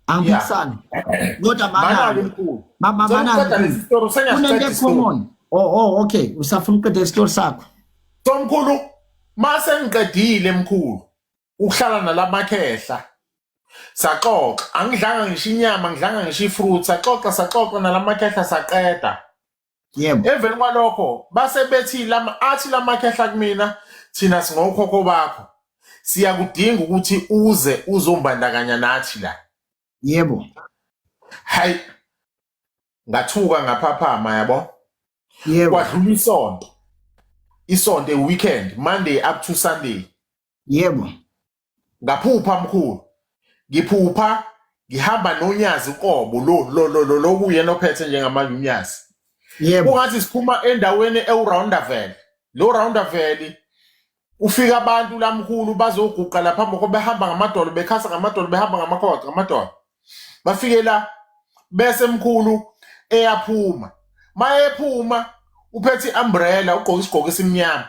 Yeah. Angiphikisani. Kodwa Mana-ke mana mkhulu. mana Sokuqeda lesi story kunento sengiyasiqeda istory. ecommon. Okay, usafuna uqeda isitori sakho. So mkhulu, mase ngiqedile mkhulu ukuhlala nalamakhehla. Saxoxa, angidlanga ngisho inyama, ngidlanga ngisho ifruit, saxoxa nalamakhehla saqeda. Yebo. Emveni kwalokho base bethi athi lamakhehla kumina thina singokhokho bakho. Siyakudinga ukuthi uze uzombandakanya nathi la. Yebo. Hayi. Ngathuka ngaphaphama yabo. Yebo. Kwadlula isonto. Isonto weekend, Monday up to Sunday. Yebo. Ngaphupha mkhulu. Ngiphupha ngihamba nonyazi uqobo lo kuyena ophethe njengamanyunyazi. Yebo. Kungathi siphuma endaweni eUroundavale. Lo Roundavale ufika abantu lamkhulu bazoguqa lapha moko behamba ngamadolo bekhasa ngamadolo behamba ngamakhodo ngamadolo. Bafike la bese mkhulu eyaphuma. Mayephuma uphethe umbrella ugqoka isigqoko esimnyama.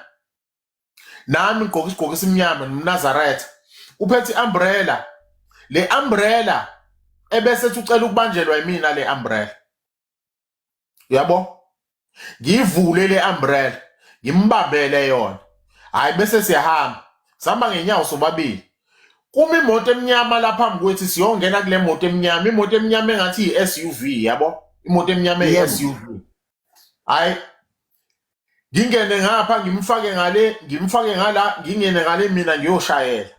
Nami ngigqoka isigqoko esimnyama noNazaretha. Uphethe umbrella. Le umbrella ebese ucela ukubanjelwa yimina le umbrella. Yabo? Ngivule le umbrella, ngimbambele yona. Hayi bese siyahamba. Sihamba ngenyawo sobabili. Kuma imoto emnyama lapha phambi kwethu siyongena kule moto emnyama. Imoto emnyama engathi iSUV, yabo? Imoto emnyama eSUV. Hayi. Ngingene ngapha ngimfake ngala, ngingene ngale mina ngiyoshayela.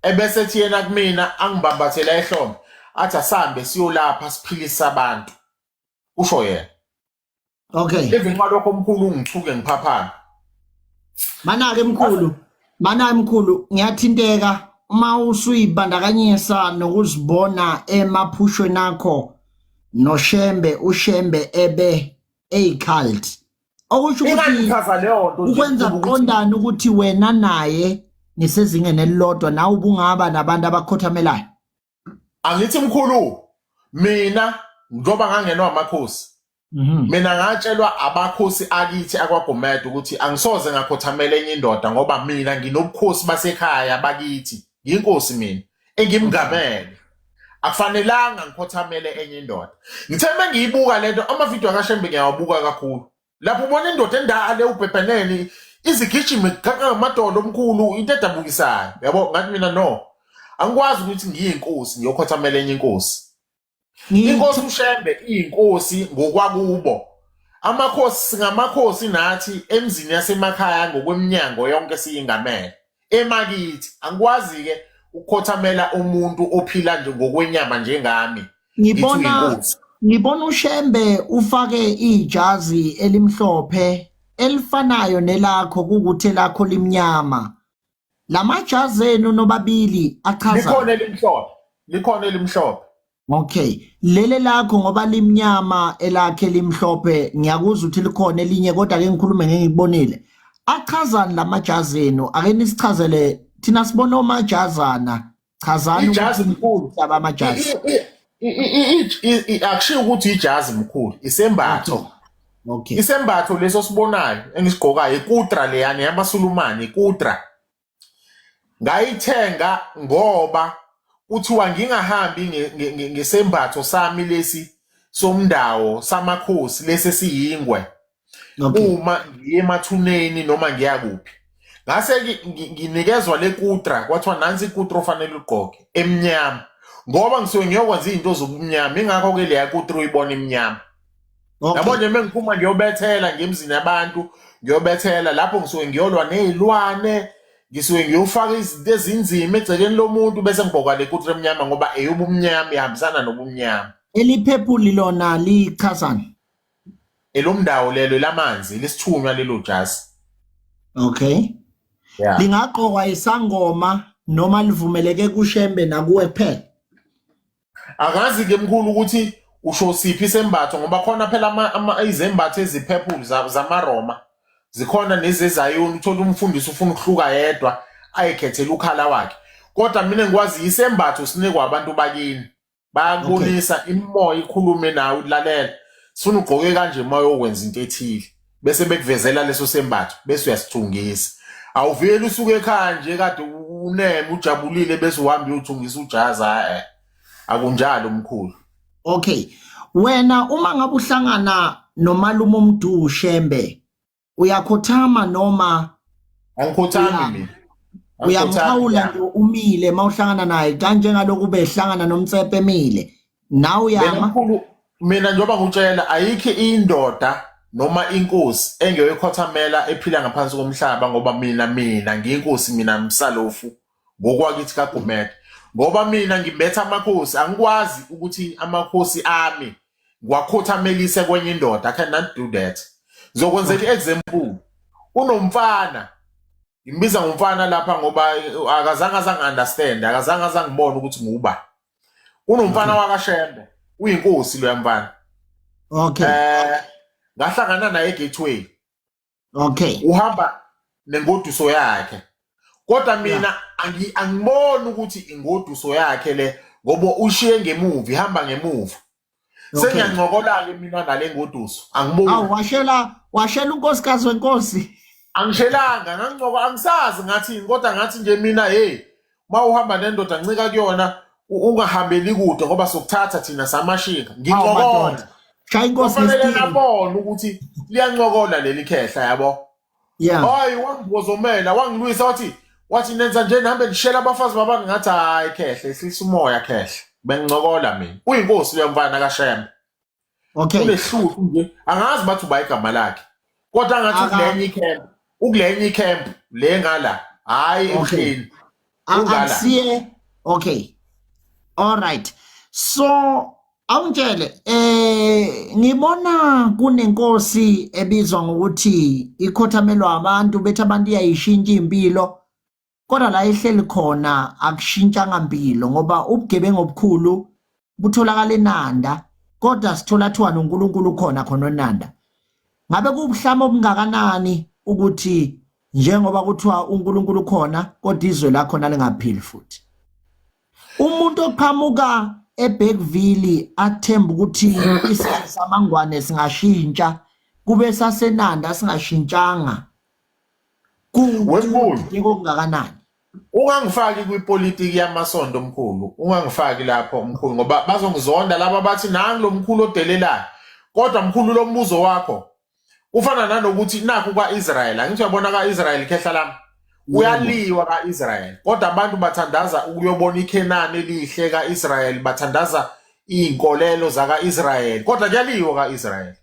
Ebese ethi yena kumina angibambathela ehlombe. Athi asambe siyolapha siphilisa abantu. Usho yena. Okay. Emveni kwalokho omkhulu ngithuke ngiphaphama. Mana mkhulu ngiyathinteka uma usuyibandakanyisa nokuzibona emaphushweni akho ushembe ebe cult. Okusho ukuthi ukwenza qondana ukuthi wena naye nisezingene elilodwa nawe ubungaba nabantu abakhothamelayo. Angithi mkhulu mina njoba ngangenwa amakhosi. Mina ngatshelwa abakhosi akithi akwaGomede ukuthi angisoze ngakhothamela enye indoda ngoba mina nginobukhosi basekhaya bakithi. Yinkosi mina engimgamele. Akufanelanga ngikhothamele enye indoda. Ngithe mengiyibuka lento amavideo kaShembe ngiyawabuka kakhulu. Lapho ubona indoda endala ubhebhenene izigijima iqhaqa ngamadolo omkhulu into edabukisayo. Yabo ngathi mina no. Angikwazi ukuthi ngiyinkosi ngiyokhothamela enye inkosi. Inkosi uShembe iyinkosi ngokwakubo. Amakhosi singamakhosi nathi emzini yasemakhaya ngokweminyango yonke siyingamele. Emakithi angikwazi ke ukukhothamela umuntu ophila nje ngokwenyama njengami. Ngibona uShembe ufake ijazi elimhlophe elifanayo nelakho ukuthi lakho limnyama. Lamajazi enu nobabili achaza likhona elimhlophe. Okay, lele lakho ngoba limnyama elakhe limhlophe ngiyakuzwa ukuthi likhona elinye kodwa ke ngikhulume ngengibonile. Achazani lamajazi enu ake nisichazele thina sibona omajazana chazani ijazi mkhulu abamajazi. Akushiyo ukuthi ijazi mkhulu isembatho. Okay. Isembatho leso sibonayo engisigqokayo ikutra leyani yamaSulumane ikutra. Ngayithenga ngoba uthiwa ngingahambi ngesembatho sami lesi somndawo samakhosi lesi siyingwe. Uma ngiye emathuneni noma ngiyakuphi. Ngase nginikezwa le kutra kwathiwa nansi ikutra ofanele ugqoke emnyama. Ngoba ngisuke ngiyokwenza izinto zobumnyama ingakho ke le kutra uyibona emnyama. Yabo nje mengiphuma ngiyobethela ngemzini yabantu ngiyobethela lapho ngisuke ngiyolwa nezilwane. Ngisuke ngiyofaka izinto ezinzima egcekeni lomuntu bese ngibhokwa le kutra emnyama ngoba eyobumnyama ihambisana nobumnyama. Eliphephuli lona lichazani? Elomndawo lelo lamanzi lesithunywa lelo jazi. Okay. Yeah. Lingaqokwa isangoma noma livumeleke kuShembe nakuwe phela. Akazi ke mkhulu ukuthi usho siphi isembatho ngoba khona phela izembatho eziphephuli zamaRoma. Zikhona nezezayoni uthola umfundisi ufuna ukuhluka yedwa ayikhethela ukhala wakhe. Kodwa mina ngikwazi isembatho sinikwa abantu bakini. Bayakubonisa imimoya ikhulume nawe ulalela. Sifuna ugqoke kanje uma uyokwenza into ethile. Bese bekuvezela leso sembatho bese uyasithungisa. Awuveli usuke ekhaya nje kade uneme ujabulile bese uhamba uyothungisa ujazi. akunjalo mkhulu. Okay. Wena uma ngabe uhlangana nomalume uMdu Shembe uyakhothama noma Angikhothami mina. uyamkhawula nje umile mawuhlangana naye kanjengalokhu behlangana noMtsepe Emile nawe uyama mkhulu, mina njengoba ngutshela ayikho indoda noma inkosi engeyokhothamela ephila ngaphansi komhlaba ngoba mina ngiyinkosi, mina Msalofu ngokwakithi kaGumede. Ngoba mina ngimbetha amakhosi, angikwazi ukuthi amakhosi ami ngiwakhothamelise kwenye indoda. I cannot do that. Zokwenzela i-example, unomfana, ngimbiza ngomfana lapha ngoba akazange azangi-understand, akazange azangibona ukuthi nguba. Unomfana wakaShembe, uyinkosi loya mfana. Okay. Ngahlangana naye eGateway. Okay. Uhamba nengoduso yakhe. Kodwa mina angiboni ukuthi ingoduso yakhe le ngoba ushiye ngemuva, ihamba ngemuva. Sengiyancokola ke mina nale ngoduso. Angiboni. Awu washela unkosikazi wenkosi. Angishelanga, ngangicoka angisazi ngathi kodwa ngathi nje mina mawuhamba nendoda ncika kuyona ungahambeli kude ngoba sokuthatha thina samashinga. Ngincokola. Shaya inkosi kufanele nabona ukuthi liyancokola leli khehla yabo. Hayi wangibozomela, wangilwisa wathi nenza nje nihambe nishela abafazi babantu ngathi hayi khehla ehlisa umoya khehla. Bengincokola mina. Uyinkosi lo mfana kaShembe. Okay. Unehluthu nje. Angazi bathi uba igama lakhe. Kodwa ngathi ukulenye camp le ngala. Hayi ehleni. Akusiye. Okay. All right. So awungitshele ngibona kunenkosi ebizwa ngokuthi ikhothamelwa abantu bethi abantu iyayishintsha impilo kodwa la ehleli khona akushintshanga impilo ngoba ubugebengu obukhulu butholakala eNanda kodwa sithola thiwa noNkulunkulu khona eNanda. Ngabe kubuhlamo obungakanani ukuthi njengoba kuthiwa uNkulunkulu khona kodwa izwe lakho nalingaphili futhi. Umuntu oqhamuka eBergville athemba ukuthi isizwe samangwane singashintsha kube saseNanda singashintshanga. Kungakanani? Ungangifaki kwipolitiki yamasonto mkhulu, ungangifaki lapho mkhulu ngoba bazongizonda laba bathi nangi lo mkhulu odelelayo. Kodwa mkhulu lo mbuzo wakho ufana nanokuthi naku kwaIsrael, angithi uyabona kaIsrael khehla lami uyaliwa kaIsrael kodwa abantu bathandaza ukuyobona iKhenani elihle kaIsrael, bathandaza inkolelo zakaIsrael kodwa kuyaliwa kaIsrael.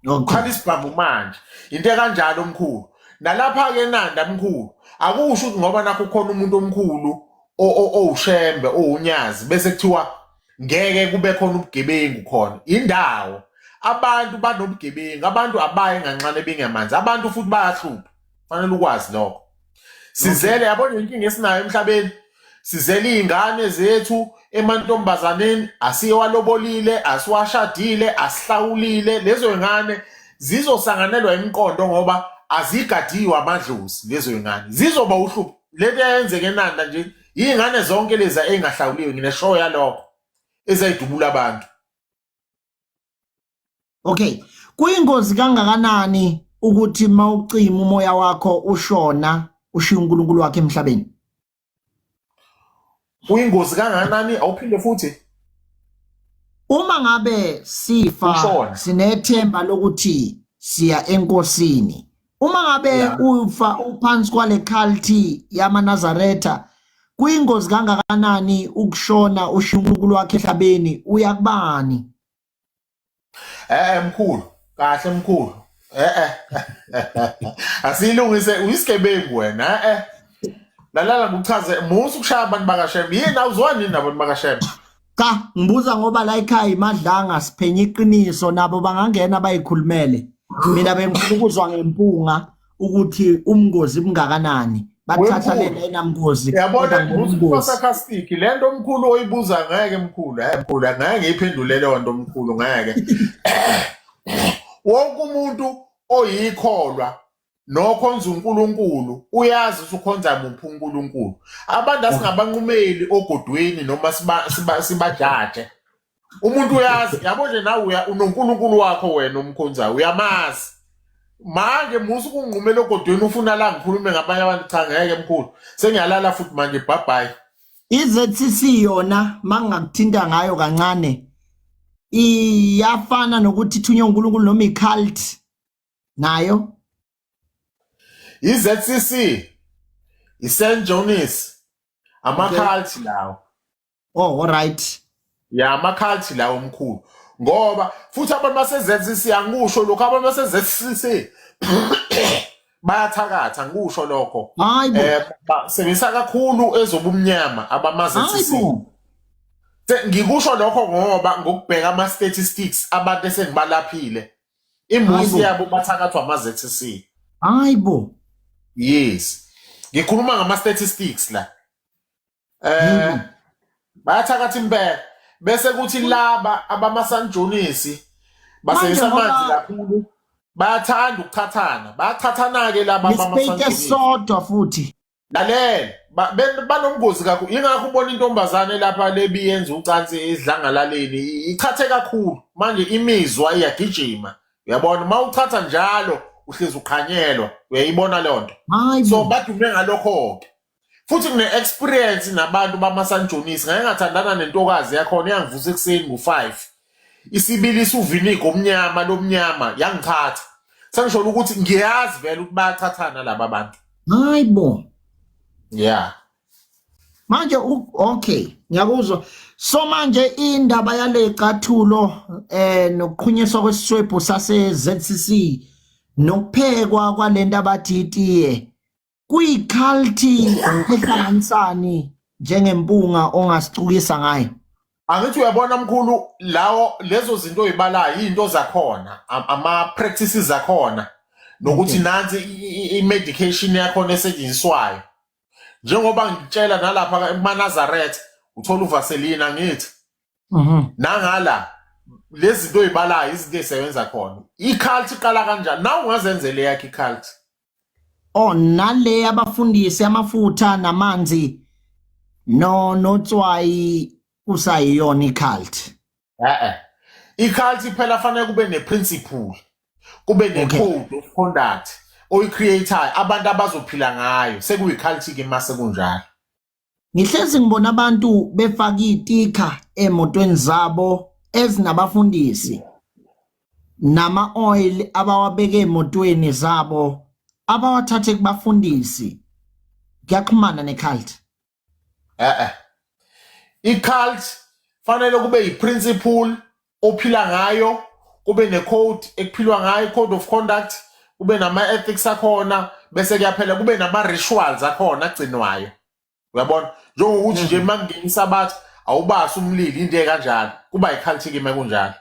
Ukhala isibhamu manje into kanjalo mkhulu. Nalapha ke eNanda mkhulu akusho ukuthi ngoba nakho khona umuntu omkhulu owuShembe owunyazi bese kuthiwa ngeke kube khona ubugebengu khona. Indawo abantu banobugebengu, abantu abaye nganxane bengamanzi, abantu futhi bayahlupha. Fanele ukwazi lokho. Sizele yabona inkinga esinayo emhlabeni. Sizele izingane zethu emantombazaneni, asiyewalobolile, asiwashadile, asihlawulile. Lezo izingane zizosanganelwa imiqondo ngoba azigadiwe amadlozi. Lezo izingane zizoba uhlupho. Lento eyenzeke eNanda nje izingane zonke lezi engahlawuliwe, ngineshow yalokho ezayidubula abantu. Okay, kuyingozi kangakanani ukuthi mawucima umoya wakho ushona ushiya uNkulunkulu wakhe emhlabeni? Kuyingozi kangakanani awuphinde futhi? Uma ngabe sifa sinethemba lokuthi siya enkosini. Uma ngabe ufa uphansi kwale culti yamaNazaretha kuyingozi kangakanani ukushona ushiya uNkulunkulu wakhe emhlabeni uya kubani? Mkhulu, kahle mkhulu. Asilungise uyisigebengu wena. Lalala ngichaze musu ukushaya abantu bakaShembe. Yini awuzwani nini nabantu bakaShembe? Cha, ngibuza ngoba la ekhaya imadlanga siphenye iqiniso nabo bangangena bayikhulumele. Mina bengifuna ukuzwa ngempunga ukuthi umngozi bungakanani. Bathatha le namngozi. Yabona musu sarcastic. Lento omkhulu oyibuza ngeke mkhulu. Mkhulu ngeke ngiyiphendule le nto omkhulu ngeke. Wonke umuntu oyikholwa nokhonza uNkulunkulu uyazi usukhonza muphi uNkulunkulu. Abantu asingabanqumeli ogodweni noma sibajaje. Umuntu uyazi, yabo nje nawe unoNkulunkulu wakho wena omkhonzayo uyamazi. Manje musu kunqumela ogodweni ufuna la ngikhulume ngabanye abantu cha ngeke mkhulu. Sengiyalala futhi manje bye bye. iZCC yona mangakuthinta ngayo kancane iyafana nokuthi ithunywe uNkulunkulu noma icult nayo. iZCC, iSt John's, ama-cult lawo. Oh, all right. Ya ama-cult lawo omkhulu. Ngoba futhi abantu base-ZCC angikusho lokho, abantu base-ZCC bayathakatha ngikusho lokho. Hayibo. Basebenzisa kakhulu ezobumnyama abama-ZCC. Hayibo. Ngikusho lokho ngoba ngokubheka ama-statistics abantu esengibalaphile imuzi yabo bathakathwa ama-ZCC. Hayibo. Yes. Ngikhuluma ngama-statistics la. Bayathakatha impela bese kuthi laba abama-St John's basebenzisa amanzi kakhulu. Bayathanda ukuthathana. Bayathathana-ke laba abama-St John's. Isipeyite futhi. Lalela banomgozi kakhulu. Ingakho ubona intombazane lapha lebiyenza ucansi esidlangalaleni ichathe kakhulu. Manje imizwa iyagijima. Uyabona mawuchatha njalo uhlezi ukhanyelwa. Uyayibona lonto. So badume ngalokho ke. Futhi kune-experience nabantu bama-St John's. Ngeke ngathandana nentokazi yakhona yangivusa ekuseni ngo-5. Isibilisa uviniga omnyama lomnyama yangichatha. Sengisho ukuthi ngiyazi vele ukuthi bayachathana laba bantu. Hayibo. Yeah. Manje okay, ngiyakuzwa. So manje indaba yale cathulo nokuqhunyiswa kwesiswebhu sase-ZCC nokuphekwa kwalento abathi itiye kuyiculti ehlanganisani njengempunga ongasicukisa ngayo. Angithi uyabona mkhulu lawo lezo zinto oyibalayo into zakhona ama-practices zakhona nokuthi nansi i-medication yakhona esetshenziswayo. Njengoba ngitshela nalapha eManazaretha uthola uvaseline angithi. Nangala lezi zinto oyibalayo izinto ezisebenza khona. I-cult iqala kanjani? Na ungazenzele yakhe i-cult. Oh, nale abafundisi amafutha namanzi notswayi usayiyona i-cult. I-cult phela fanele kube ne-principle, kube ne-code of conduct oyi-creator abantu abazophila ngayo. Sekuyi-cult ke mase kunjalo. Ngihlezi ngibona abantu befaka itika emotweni zabo ezinabafundisi nama-oil abawabeke emotweni zabo abawathathe kubafundisi. Kuyaxhumana ne-cult. I-cult fanele kube yi-principle ophila ngayo, kube ne-code ekuphilwa ngayo, code of conduct, kube nama-ethics akhona, bese kuyaphela kube nama-rituals akhona agcinwayo. Uyabona? Njengokuthi nje makungenisa abathi awubasi umlili into ekanjalo, kuba yi-cult ke makunjalo.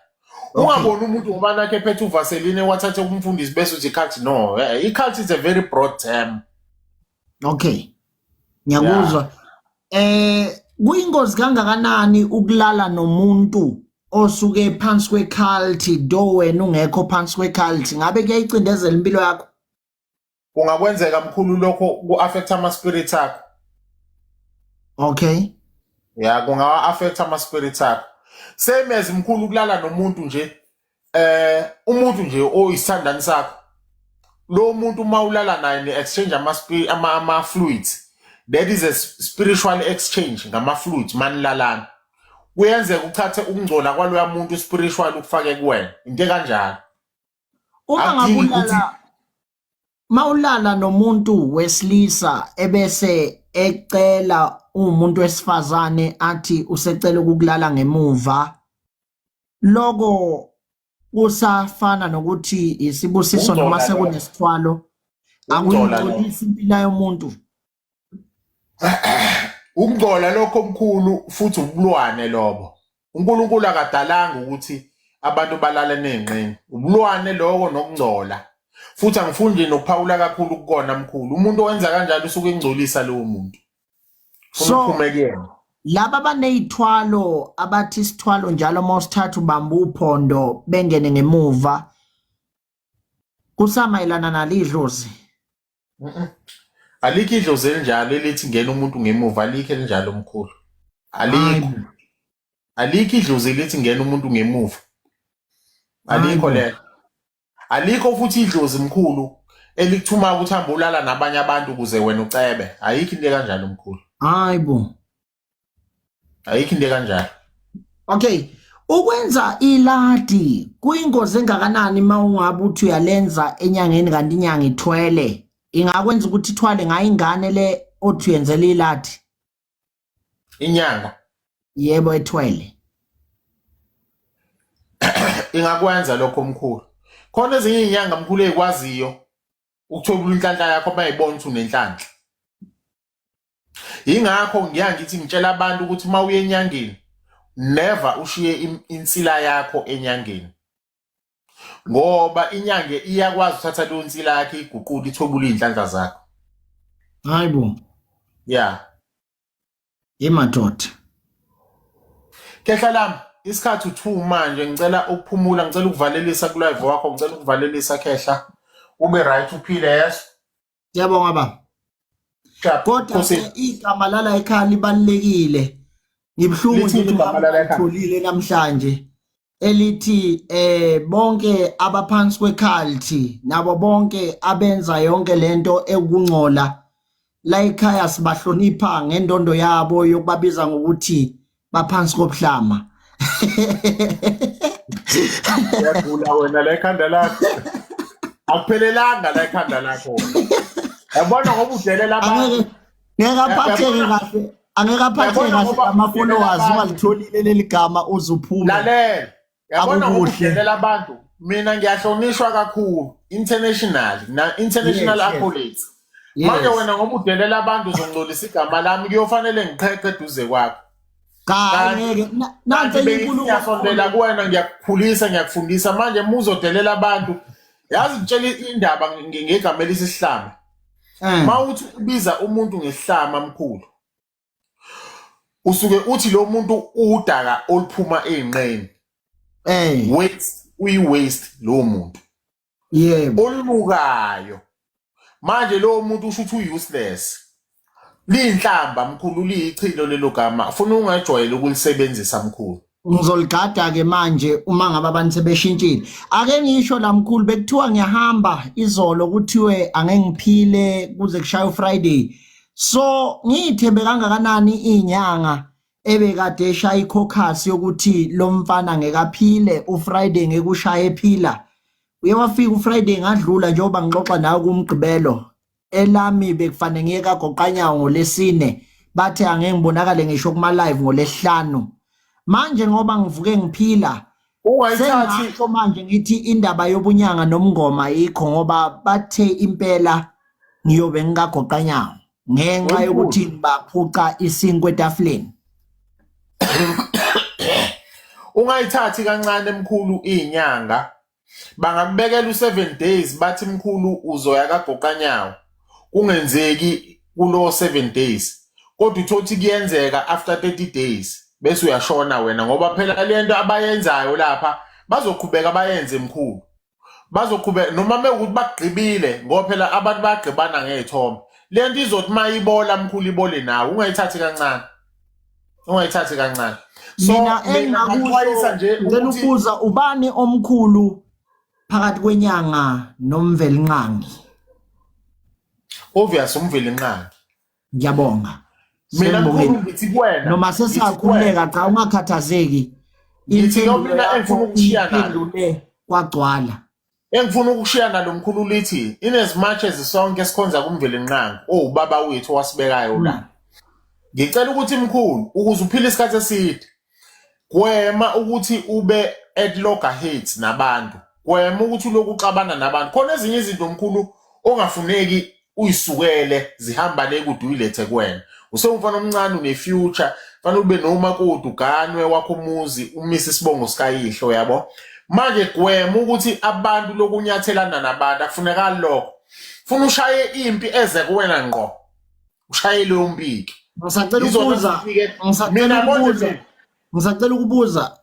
Ungabona umuntu ngoba nakhe ephethe uvaseline wathathe kumfundisi bese uthi i-cult. No, i-cult is a very broad term. Okay. Ngiyakuzwa. Kuyingozi kangakanani ukulala nomuntu osuke phansi kwe-cult do wena ungekho phansi kwe-cult? Ngabe kuyayicindezela impilo yakho? Kungakwenzeka mkhulu lokho ku-affect ama-spirit akho. Okay. Yeah, kungawa-affect ama-spirit akho. Same as mkhulu ukulala nomuntu nje umuntu nje oyisithandani sakho. Lo muntu uma ulala naye ne-exchange ama-fluids. That is a spiritual exchange ngama-fluids manilalana. Kuyenzeka uthathe ukungcola kwaloya muntu spiritual ukufake kuwena. Into kanjalo. Uma ngabulala mawulala nomuntu wesilisa ebese ecela umuntu wesifazane athi usecela ukukulala ngemuva, lokho kusafana nokuthi isibusiso noma sekunesithwalo akuyingcolisi impilo yomuntu. Ukungcola lokho omkhulu futhi ubulwane lobo. uNkulunkulu akadalanga ukuthi abantu balale nezingqini. Ubulwane lokho nokungcola. Futhi angifundi nokuphawula kakhulu kukona mkhulu. Umuntu owenza kanjalo usuke engcolisa lowo muntu. So laba banezithwalo abathi isithwalo njalo mawusithatha ubamba uphondo bengene ngemuva kusamayelana nalidlozi. Alikho idlozi elinjalo elithi ngena umuntu ngemuva, alikho elinjalo mkhulu. Alikho. Alikho idlozi elithi ngena umuntu ngemuva. Alikho lelo. Alikho futhi idlozi mkhulu elikuthuma ukuthi hamba ulala nabanye abantu ukuze wena ucebe. Ayikho into kanjalo mkhulu. Hayibo. ayikho into kanjalo. Okay, ukwenza iladi kuyingozi engakanani mawungabe uthi uyalenza enyangeni kanti inyanga ithwele ingakwenza ukuthi ithwale ngayo ingane le othi uyenzela iladi Inyanga yebo ethwele ingakwenza lokho omkhulu. Khona ezinye inyanga mkhulu ezikwaziyo ukuthobula inhlanhla yakho bayibona ukuthi unenhlanhla. Ingakho ngiyangithi ngitshela abantu ukuthi mawuye enyangeni never ushiye insila yakho enyangeni. Ngoba inyanga iyakwazi uthatha leyo insila yakhe iguqula ithobula inhlanhla zakho. hayibo Yeah. emadoda Kehla lami isikhathi u2 manje ngicela ukuphumula ngicela ukuvalelisa ku live wakho ngicela ukuvalelisa Kehla ube right uphile yes. yabonga baba kodwa igama lala ekhaya libalekile ngibhlungu nje ngitholile namhlanje elithi bonke abaphansi kwekhalthi nabo bonke abenza yonke lento ekungcola la ekhaya sibahlonipha ngendondo yabo yokubabiza ngokuthi baphansi kobuhlama Uyagula wena la ekhanda lakho. Akuphelelanga la ekhanda lakho. Yabona ngoba udelela abantu. Ngekaphatheke kahle angekaphatheke kahle ama-followers ungalitholile leli gama uzuphuma Lalela. Yabona ngoba udelela abantu. Mina ngiyahlonishwa kakhulu international accolades. Manje wena ngoba udelela abantu uzongcolisa igama lami kuyofanele ngiqheqe eduze kwakho. Ngeke nansi inkulumo ngiyasondela kuwena ngiyakukhulisa ngiyakufundisa manje muzodelela abantu yazi ngitshela indaba ngegama elisihlama mawuthi ubiza umuntu ngesihlama mkhulu usuke uthi lo muntu udaka oluphuma einqeni waste lo muntu yebo olubukayo manje lo muntu usho ukuthi useless linhlamba mkhulu liyichilo lelo gama ufuna ungajwayela ukulisebenzisa mkhulu ngizoligada ke manje uma ngabe abantu sebeshintshile ake ngisho la mkhulu bekuthiwa ngiyahamba izolo kuthiwe angeke ngiphile kuze kushaye uFriday so ngithembe kangakanani inyanga ebekade eshaya ikhokasi yokuthi lo mfana ngekaphile uFriday ngekushaya ephila uyewafika uFriday ngadlula njengoba ngixoxa nawe kumgqibelo elami bekufanele ngiyeka goqanyawo ngolesine bathe angeke ngibonakale ngisho kuma live ngolesihlanu manje ngoba ngivuke ngiphila ungayithathi manje ngithi indaba yobunyanga nomngoma yikho ngoba bathe impela ngiyobe ngikagoqanyawo ngenxa yokuthi baphuca isinkwe etafuleni ungayithathi kancane emkhulu inyanga bangakubekela u7 days bathi mkhulu uzoya kagoqanyawo kungenzeki kulo 7 days kodwa uthothi kuyenzeka after 30 days bese uyashona wena ngoba phela lento abayenzayo lapha bazoqhubeka bayenze mkhulu bazoqhubeka noma mekuthi bagqibile ngoba phela abantu bayagqibana ngezithombe lento izothi mayibola mkhulu ibole nawe ungayithathi kancane so mina engakuxwayisa nje ngicela ukubuza ubani omkhulu phakathi kwenyanga nomvelinqangi obvious umvelinqangi ngiyabonga mina mkhulu ngithi kuwena noma sesakhuleka cha ungakhathazeki ngithi mina engifuna ukushiya nalo kwagcwala engifuna ukushiya nalo mkhulu lithi in as much as sonke sikhonza kumvelinqangi ubaba wethu wasibekayo la ngicela ukuthi mkhulu ukuze uphile isikhathi eside gwema ukuthi ube at loggerheads nabantu gwema ukuthi uloku uxabana nabantu khona ezinye izinto mkhulu ongafuneki uyisukele zihamba le kude uyilethe kuwena usewumfana omncane une-future fanele ube nomakoti uganwe wakho umuzi umise isibongo sikayihlo yabo manje gwema ukuthi abantu lokunyathelana nabantu akufunekali lokho funa ushaye impi eze kuwena ngqo ushaye leyo mpiki ngisacela ukubuza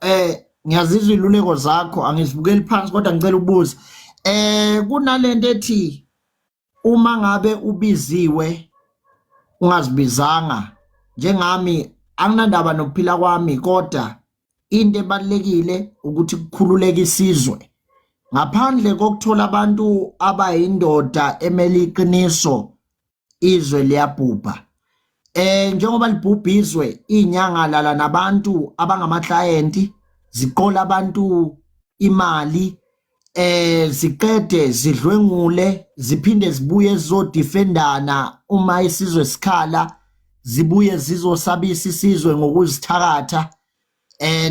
ngiyazizwa iluleko zakho angizibukeli phansi kodwa ngicela ukubuza kunalento ethi uma ngabe ubiziwe ungazibizanga njengami anginandaba nokuphila kwami kodwa into ebalekile ukuthi kukhululeke isizwe ngaphandle kokuthola abantu abayindoda emeli iqiniso izwe liyabhubha Njengoba libhubhizwe inyanga lala nabantu abangama client ziqola abantu imali ziqede zidlwengule ziphinde zibuye zizodefendana uma isizwe sikhala zibuye zizosabisa isizwe ngokuzithakatha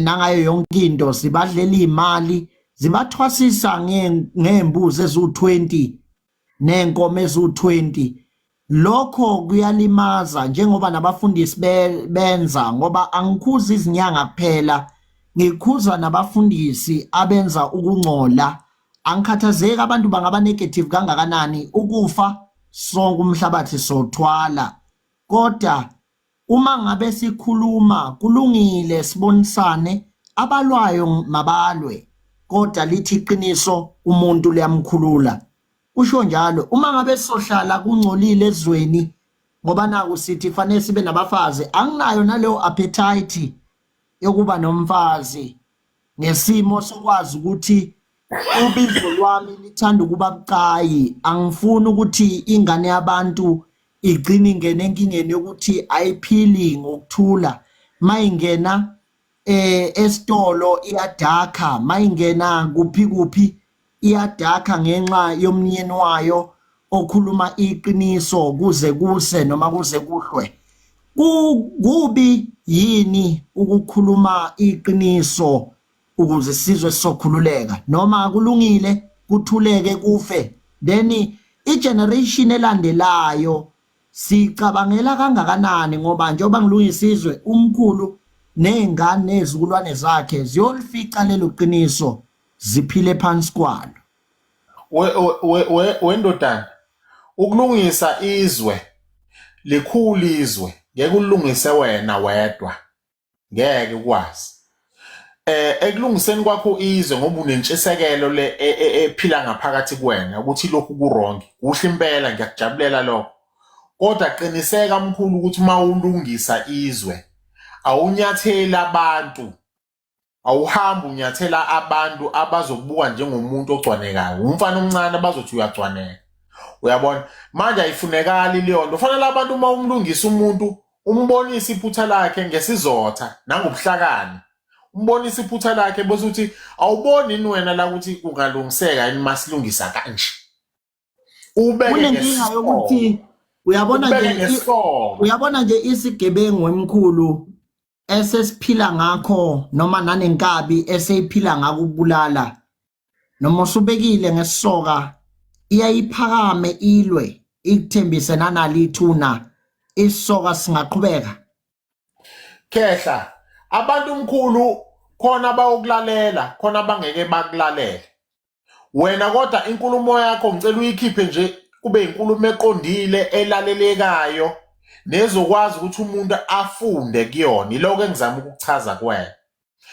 nangayo yonke into zibadlela imali zibathwasisa ngembuzi ezu20 nenkomo ezu20 lokho kuyalimaza njengoba nabafundisi benza ngoba angikhuza izinyanga kuphela ngikhuza nabafundisi abenza ukungcola angikhathazeki abantu bangaba negative kangakanani ukufa sonke umhlabathi sothwala kodwa uma ngabe sikhuluma kulungile sibonisane abalwayo mabalwe kodwa lithi iqiniso umuntu liyamkhulula usho njalo uma ngabe sohlala kungcolile ezweni ngoba naku sithi fanele sibe nabafazi anginayo naleyo appetite yokuba nomfazi ngesimo sokwazi ukuthi ubizo lwami lithanda ukuba bucayi angifuni ukuthi ingane yabantu igcine ingene enkingeni yokuthi ayiphili ngokuthula mayingena esitolo iyadakha mayingena kuphi iyadakha ngenxa yomnyeni wayo okhuluma iqiniso kuze kuse noma kuze kuhlwe kubi yini ukukhuluma iqiniso ukuze sizwe sizokhululeka noma kulungile kuthuleke kufe then igeneration elandelayo sicabangela kangakanani ngoba njengoba ngilungisizwe umkhulu nezingane nezikulwane zakhe ziyolifica lelo qiniso ziphile phansi kwalo wendodana ukulungisa izwe likhulu izwe ngeke ulungise wena wedwa ngeke ukwazi ekulungiseni kwakho izwe ngoba unentshisekelo le ephila ngaphakathi kuwena ukuthi lokhu kuwrong kuhle impela ngiyakujabulela lokho kodwa qiniseka mkhulu ukuthi uma ulungisa izwe awunyathela abantu awuhamba unyathela abantu abazokubuka njengomuntu ogcwanekayo umfana omncane abazothi uyagcwaneka uyabona manje ayifunekali leyo nto fanele abantu uma umlungisa umuntu umbonisa iphutha lakhe ngesizotha nangobuhlakani umbonisa iphutha lakhe bese uthi awuboni ini wena la ukuthi kungalungiseka yini masilungisa kanje ubeke kunenkinga yokuthi uyabona nje isigebengu emkhulu esesiphila ngakho noma nanenkabi eseyiphila ngakubulala noma usubekile ngesisoka iyayiphakame ilwe ikuthembise nanalithuna isoka singaqhubeka khehla abantu mkhulu khona bayokulalela khona bangeke bakulalele wena kodwa inkulumo yakho ngicela uyikhiphe nje kube inkulumo eqondile elalelekayo nezokwazi ukuthi umuntu afunde kuyona iloko engizama ukuchaza kuwena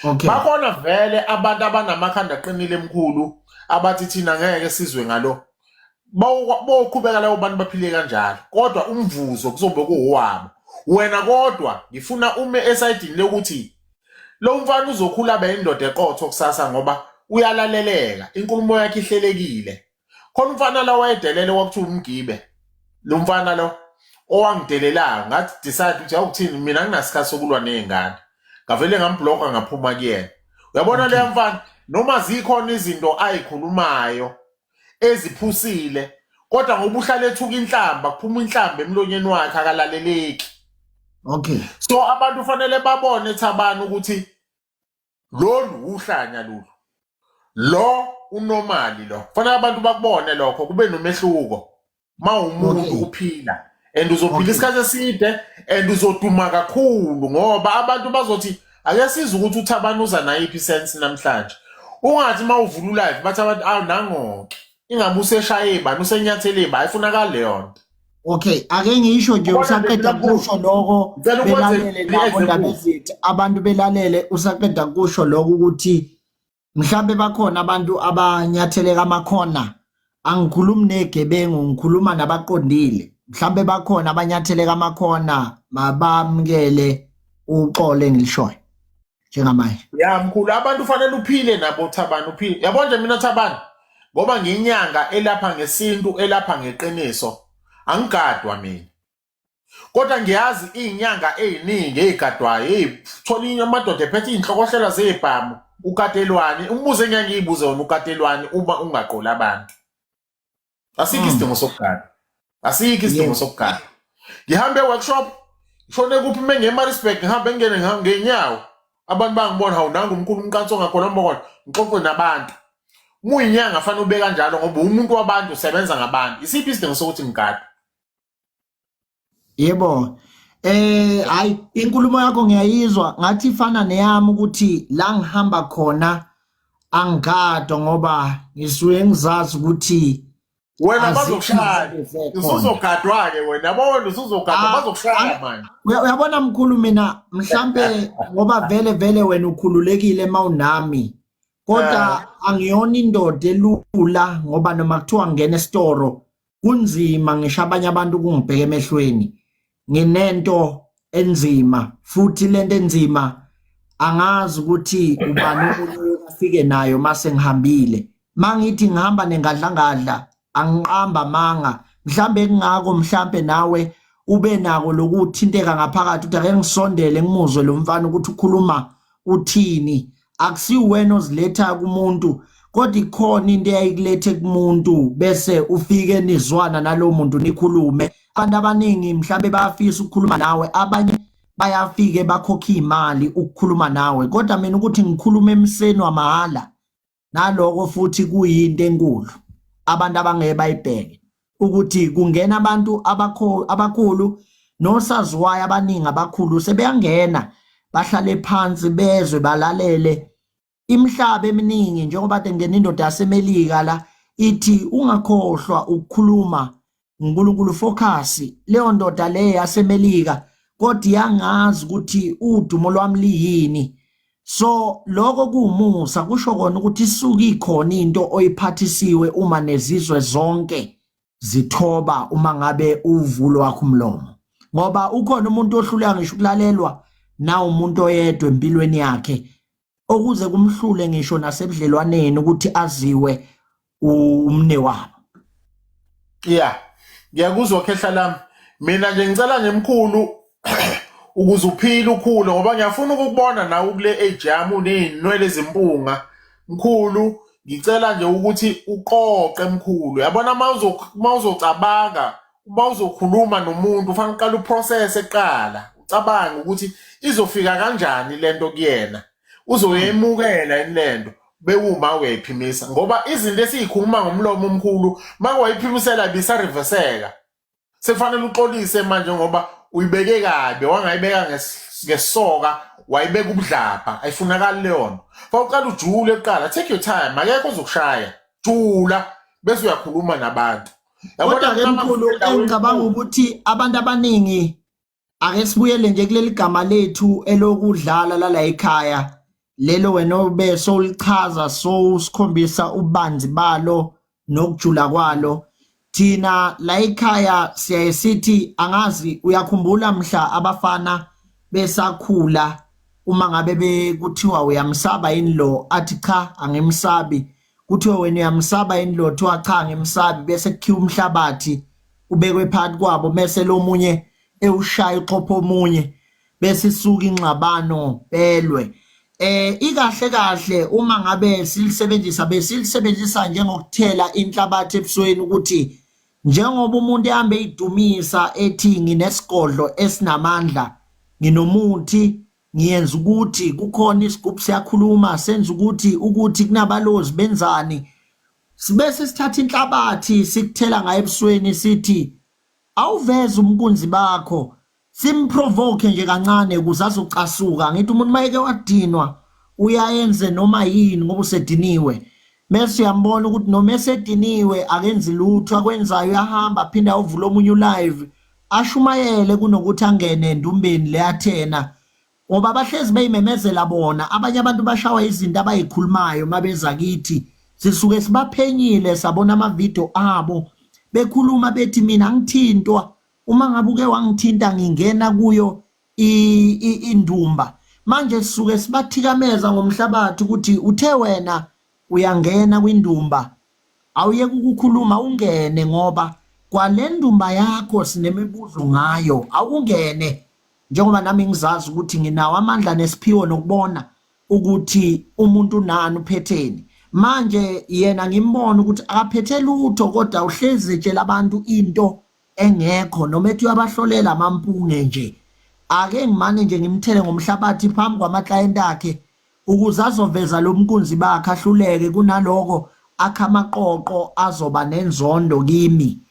bakhona vele abantu abanamakhanda aqinile emkhulu abathi thina ngeke sizwe ngalo boqhubeka labo bantu baphile kanjalo kodwa umvuzo kuzobe kuwabo wena kodwa ngifuna ume esayidini lokuthi lo mfana uzokhula bayindoda eqotho kusasa ngoba uyalaleleka inkulumo yakhe ihlelekile khona umfana la wayedelele wakuthiwa umgibe lo mfana lo owangidelelayo ngathi decide ukuthi awukuthini mina nginasikhathi sokulwa nezingane ngavele ngambloka ngaphuma kuyena uyabona le mfana noma zikhona izinto ayikhulumayo eziphusile kodwa ngoba uhlala ethuka inhlamba kuphuma inhlamba emlonyeni wakhe akalaleleki so abantu fanele babone Thabani ukuthi lolu uhlanya lolu lo unormali lo fanele abantu bakubone lokho kube nomehluko mawumuntu uphila and uzophila isikhathi eside and uzoduma kakhulu ngoba abantu bazothi ake sizwe ukuthi uThabani uza nayiphi sense namhlanje ungathi mawuvula live bathi abantu nangonke ingabe useshaya ibani usenyathela ibani ayifunakala leyo nto ake ngisho nje usaqeda kusho lokho belalele nabo ndaba ezithi abantu belalele usaqeda kusho lokho ukuthi mhlambe bakhona abantu abanyatheleka amakhona angikhulumi negebengu ngikhuluma nabaqondile mhlambe bakhona abanyatheleka amakhona mabamkele uxole ngilishoyo njengamanje mkhulu abantu fanele uphile nabo Thabani uphile yabo nje mina Thabani ngoba ngiyinyanga elapha ngesintu elapha ngeqiniso angigadwa mina kodwa ngiyazi izinyanga eziningi ezigadwayo ezithola amadoda ephethe inhlokosela zebhamu ukatelwani umbuze engiyibuze wona ukatelwani uma ungaqola abantu asikho isidingo sokugada asikho isidingo sokugada ngihambe workshop shone kuphi mengemarisburg ngihambe ngene ngenyawo abantu bangibona hawu nanga umkhulu umkanso ngakhona mbona ngixoxe nabantu muyinyanga fanele ube kanjalo ngoba umuntu wabantu usebenza ngabantu isiphi isidingo sokuthi ngigade yebo hayi inkulumo yakho ngiyayizwa ngathi ifana neyami ukuthi la ngihamba khona angigadwa ngoba ngisuke ngizazi ukuthi wena bazokushaya usuzogadwa ke wena yabona usuzogadwa bazokushaya manje uyabona mkhulu mina mhlambe ngoba vele wena ukhululekile mawunami kodwa angiyona indoda elula ngoba noma kuthiwa ngene esitoro kunzima ngisho abanye abantu kungibheka emehlweni nginento enzima futhi lento enzima angazi ukuthi ubani umuntu afike nayo mase ngihambile mangithi ngihamba nengadlangadla angiqamba manga mhlambe kungako mhlambe nawe ube nako lokuthinteka ngaphakathi uthi ake ngisondele ngimuzwe lo mfana ukuthi ukhuluma uthini akusi wena oziletha kumuntu kodwa ikhona into eyayikulethe kumuntu bese ufike nizwana nalo muntu nikhulume abantu abaningi mhlambe bayafisa ukukhuluma nawe abanye bayafike bakhokha imali ukukhuluma nawe kodwa mina ukuthi ngikhuluma emseni wamahala naloko futhi kuyinto enkulu abantu abangeke bayibheke ukuthi kungena abantu abakhulu nosaziwayo abaningi abakhulu sebeyangena bahlale phansi bezwe balalele imihlaba eminingi njengoba ngene indoda yasemelika la ithi ungakhohlwa ukukhuluma uNkulunkulu focus leyo ndoda le yasemelika kodwa yangazi ukuthi udumo lwami liyini so lokho kuumusa kusho kona ukuthi isuka ikhona into oyiphathisiwe uma nezizwe zonke zithoba uma ngabe uvulo wakho umlomo ngoba ukhona umuntu ohluleka ngisho ukulalelwa na umuntu oyedwa empilweni yakhe okuze kumhlule ngisho nasebudlelwaneni ukuthi aziwe umne wabo yeah ngiyakuzwa khehla lami mina nje ngicela ngemkhulu ukuze uphile ukhule ngoba ngiyafuna ukukubona nawe kule age yami unezinwele ezimpunga mkhulu ngicela nje ukuthi uqoqe mkhulu yabona mawuzocabanga uma uzokhuluma nomuntu ufanele uqala uprocess eqala ucabange ukuthi izofika kanjani lento kuyena uzoyemukela inlendo bewuma uyayiphimisa ngoba izinto esizikhuluma ngomlomo omkhulu makuwayiphimisela bisariveseka sekufanele uxolise manje ngoba uyibeke kabi wangayibeka ngesoka wayibeka ubudlapha ayifunakali leyona fawuqala ujule eqala take your time akekho ozokushaya jula bese uyakhuluma nabantu kodwa ke mkhulu engicabanga ukuthi abantu abaningi ake sibuyele nje kuleli gama lethu elokudlala la ekhaya lelo wena obe solichaza so usikhombisa ubanzi balo nokujula kwalo thina la ekhaya siyayisithi angazi uyakhumbula mhla abafana besakhula uma ngabe bekuthiwa uyamsaba yini lo athi cha angimsabi kuthiwa wena uyamsaba yini lo thiwa cha angimsabi bese kukhiwa umhlabathi ubekwe phakathi kwabo bese lo munye ewushaya iqopho omunye bese isuka inxabano belwe ikahle uma ngabe silisebenzisa besilisebenzisa njengokuthela inhlabathi ebusweni ukuthi njengoba umuntu ehambe idumisa ethi nginesigodlo esinamandla nginomuthi ngiyenza ukuthi kukhona isigubhu siyakhuluma senza ukuthi kunabalozi benzani sibese sithatha inhlabathi sikuthela ngayo ebusweni sithi awuveze umkunzi bakho simprovoke nje kancane ukuze azocasuka ngithi umuntu mayeke wadinwa uyayenze noma yini ngoba usediniwe mase uyambona ukuthi noma esediniwe akenzi lutho akwenzayo uyahamba aphinda uvula omunye live ashumayele kunokuthi angene endumbeni leyathena ngoba bahlezi beyimemezela bona abanye abantu bashawa izinto abayikhulumayo mabeza kithi sisuke sibaphenyile sabona ama video abo bekhuluma bethi mina ngithintwa uma ngabuke wangithinta ngingena kuyo indumba manje sisuke sibathikameza ngomhlabathi ukuthi uthe wena uyangena kwindumba awuyeke ukukhuluma ungene ngoba kwalendumba yakho sinemibuzo ngayo awungene njengoba nami ngizazi ukuthi nginawo amandla nesiphiwo nokubona ukuthi umuntu nani uphetheni manje yena ngimbona ukuthi akaphethe lutho kodwa uhlezi tshela abantu into engekho noma ethi uyabahlolela amampunge nje ake ngimane nje ngimthele ngomhlabathi phambi kwamaklayenti akhe ukuze azoveza lo mkunzi bakhe ahluleke kunaloko akhamaqoqo azoba nenzondo kimi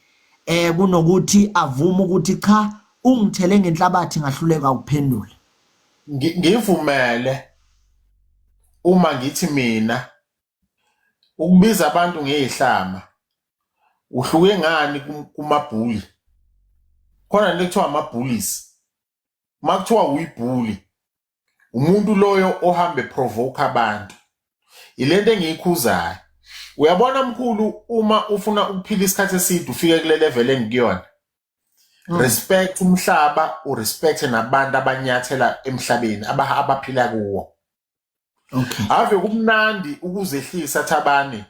kunokuthi avume ukuthi cha ungithele ngenhlabathi ngahluleka ukuphendula ngivumele uma ngithi mina ukubiza abantu ngezihlama uhluke ngani kumabhuli khona lekuthiwa amabhulisi makuthiwa uyibhuli umuntu loyo ohambe provoke abantu ilento engiyikhuzayo uyabona mkhulu uma ufuna ukuphila isikhathi eside ufike kule level engikuyona respect umhlaba urespect nabantu abanyathela emhlabeni abaphila kuwo okay ave kumnandi ukuzehlisa Thabani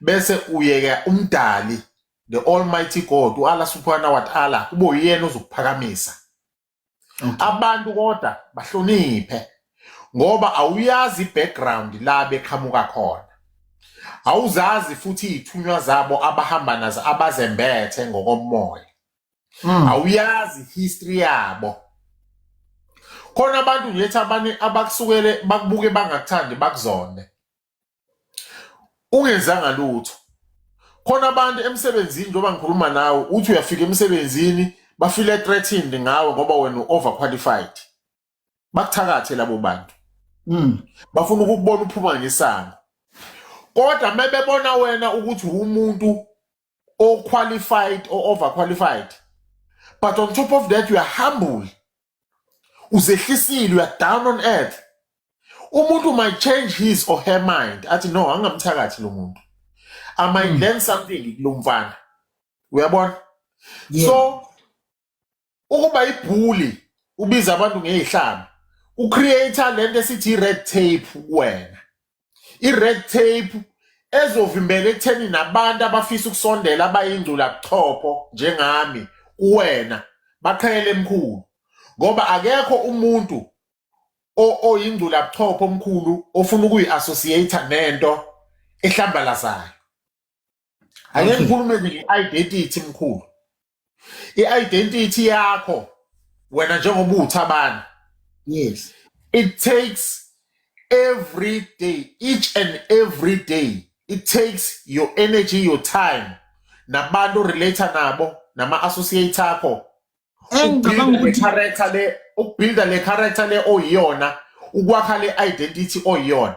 bese uyeka umdali the almighty God uAllah subhanahu wa ta'ala kube uyena ozokuphakamisa abantu kodwa bahloniphe ngoba awuyazi background la beqhamuka khona awuzazi futhi izithunywa zabo abahamba nazo abazembethe ngokomoya awuyazi history yabo khona abantu nje Thabani abakusukele bakubuke bangakuthandi bakuzonde ungenzanga lutho khona abantu emsebenzini njengoba ngikhuluma nawe uthi uyafika emsebenzini bafile threatened ngawe ngoba wena overqualified bakuthakathe labo bantu bafuna ukukubona uphuma ngesango kodwa mebebona wena ukuthi umuntu o-qualified or overqualified but on top of that you are humble uzehlisile you are down on earth umuntu might change his or her mind athi no angamthakathi lo muntu I might learn something kulo mfana uyabona so ukuba ibhuli ubiza abantu ngezihlamba ucreator lento esithi red tape wena ired tape ezovimbela ekutheni nabantu abafisa ukusondela abayindlula buchopho njengami uwena baqhele emkhulu ngoba akekho umuntu oyindlula buchopho omkhulu ofuna ukuyi-associate nento ehlambalazayo ake ngikhulume nge-identity mkhulu i-identity yakho wena njengoba uThabani yes it takes every day each and every day it takes your energy your time nabantu relate nabo nama-associate akho ukubuilda le character le oyiyona ukwakha le identity oyiyona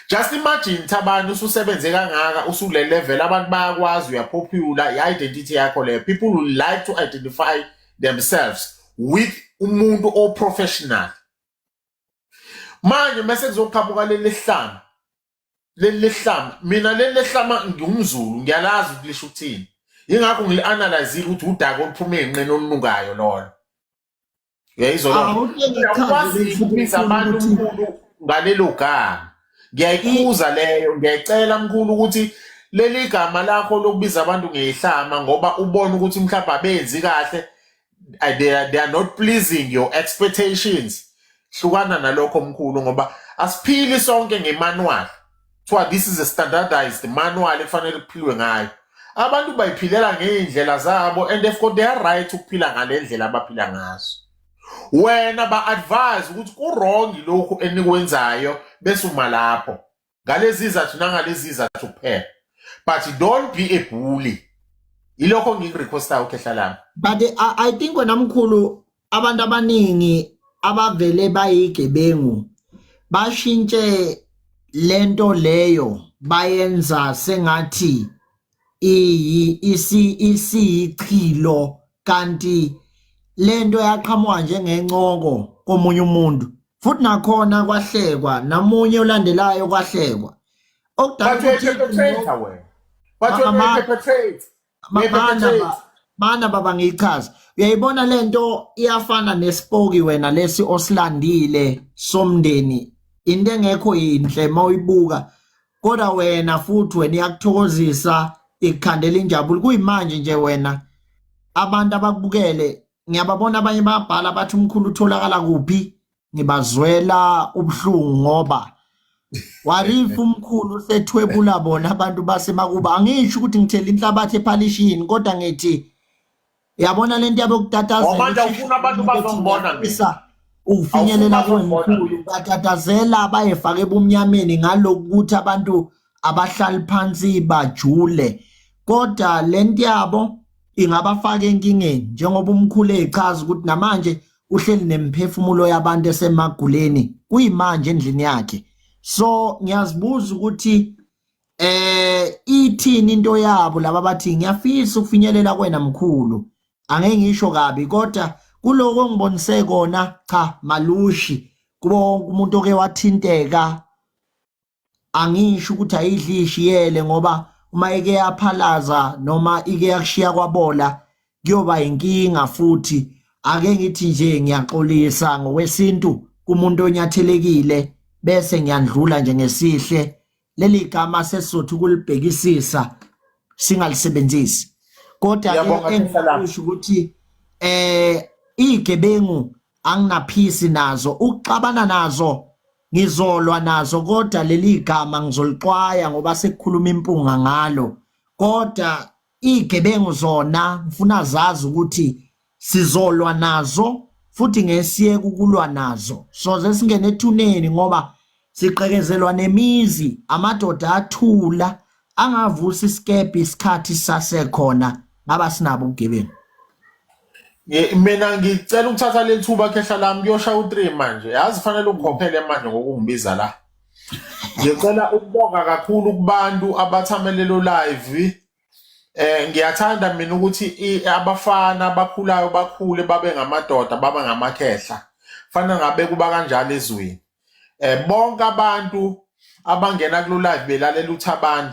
just imagine Thabani ususebenze kangaka usule level abantu bayakwazi uyapopular i-identity yakho le people will like to identify themselves with umuntu o-professional manje mase kuzoqhamuka leli hlama mina leli hlama ngumZulu ngiyalazi ukuthi lisho ukuthini ingakho ngili-analyze ukuthi udaka oluphume enqeni olunukayo lona uyayizwa ukwazi ukubiza abantu mkhulu ngalelo gama ngiyayikhuza leyo ngiyayicela mkhulu ukuthi leli gama lakho lokubiza abantu ngezihlama ngoba ubona ukuthi mhlawumbe abenzi kahle they are not pleasing your expectations hlukana nalokho mkhulu ngoba asiphili sonke ngemanual so this is a standardized manual efanele kuphilwe ngayo abantu bayiphilela ngeindlela zabo and they've got their right ukuphila ngalendlela abaphila ngazo wena ba-advise ukuthi ku-wrong lokhu enikwenzayo bese uma lapho ngalezi izathu nangalezi izathu kuphela but don't be a bully ilokho ngikurequesta ukhehlalami but I think wena mkhulu abantu abaningi abavele bayigebengu bashintshe lento leyo bayenza sengathi isiyichilo kanti lento yaqhamuka njengencoko komunye umuntu futhi nakhona kwahlekwa namunye olandelayo kwahlekwa mana baba ngichaza uyayibona lento iyafana nespoki wena lesi osilandile somndeni into engekho yinhle mawuyibuka kodwa wena futhi wena iyakuthokozisa ikukhandela injabulo kuyimanje nje wena abantu abakubukele ngiyababona abanye bayabhala bathi umkhulu utholakala kuphi ngibazwela ubuhlungu ngoba warifu umkhulu usethwebula bona abantu basemakuba angisho ukuthi ngithela inhlabathi ephalishini kodwa ngithi yabona lento yabo kutatazela manje ufuna abantu bazongibona mina ufinyelela kwemkhulu batatazela bayefaka ebumnyameni ngalokuthi abantu abahlali phansi bajule kodwa lento yabo ingabafaka enkingeni njengoba umkhulu echaza ukuthi namanje uhleli nemphefumulo yabantu esemaguleni kuyimanje endlini yakhe so ngiyazibuza ukuthi ithini into yabo laba bathi ngiyafisa ukufinyelela kwena mkhulu angeke ngisho kabi kodwa kuloko ngibonise kona cha malushi kuba wonke umuntu oke wathinteka angisho ukuthi ayidlishiyele ngoba uma ike yaphalaza noma ike yakushiya kwabola kuyoba inkinga futhi ake ngithi nje ngiyaxolisa ngokwesintu kumuntu onyathelekile bese ngiyandlula nje ngesihle leli gama sesizothu kulibhekisisa singalisebenzisi kodwa engisho ukuthi igebengu anginaphisi nazo ukuxabana nazo ngizolwa nazo kodwa leli gama ngizolixwaya ngoba sekukhuluma impunga ngalo kodwa igebengu zona ngifuna zazi ukuthi sizolwa nazo futhi ngesiyeke ukulwa nazo soze singene ethuneni ngoba siqekezelwa nemizi amadoda athula angavusa isikebhe isikhathi sasekhona ngaba sinabo ugebengu mina ngicela ukuthatha le thuba khehla lami kuyosha u3 manje yazi fanele ukukhokhele manje ngokungibiza la ngicela ukubonga kakhulu kubantu abathamelelo live ngiyathanda mina ukuthi abafana abakhulayo bakhule babe ngamadoda baba ngamakhehla fana ngabe kuba kanjalo ezweni bonke abantu abangena kulo live belalela uThabani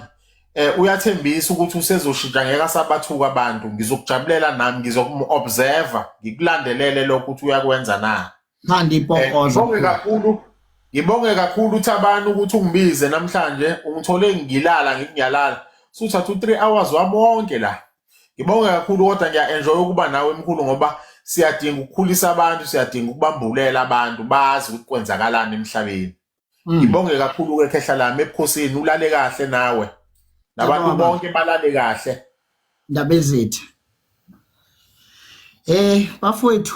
uyathembisa ukuthi usezoshintsha ngeke asabathuka abantu ngizokujabulela nami ngizokumobserve ngikulandelele lokho ukuthi uyakwenza na manje ipokoza ngibonge kakhulu uThabani ukuthi ungibize namhlanje ungithole ngilala ngikunyalala suthatha u3 hours wami wonke la ngibonge kakhulu kodwa ngiya-enjoy ukuba nawe emkhulu ngoba siyadinga ukukhulisa abantu siyadinga ukubambulela abantu bazi ukuthi kwenzakalani emhlabeni ngibonge kakhulu ke khehla lami ebukhosini ulale kahle nawe nabantu bonke balale kahle ndaba ezethu bafowethu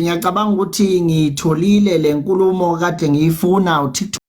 ngiyacabanga ukuthi ngitholile lenkulumo kade ngiyifuna uTikTok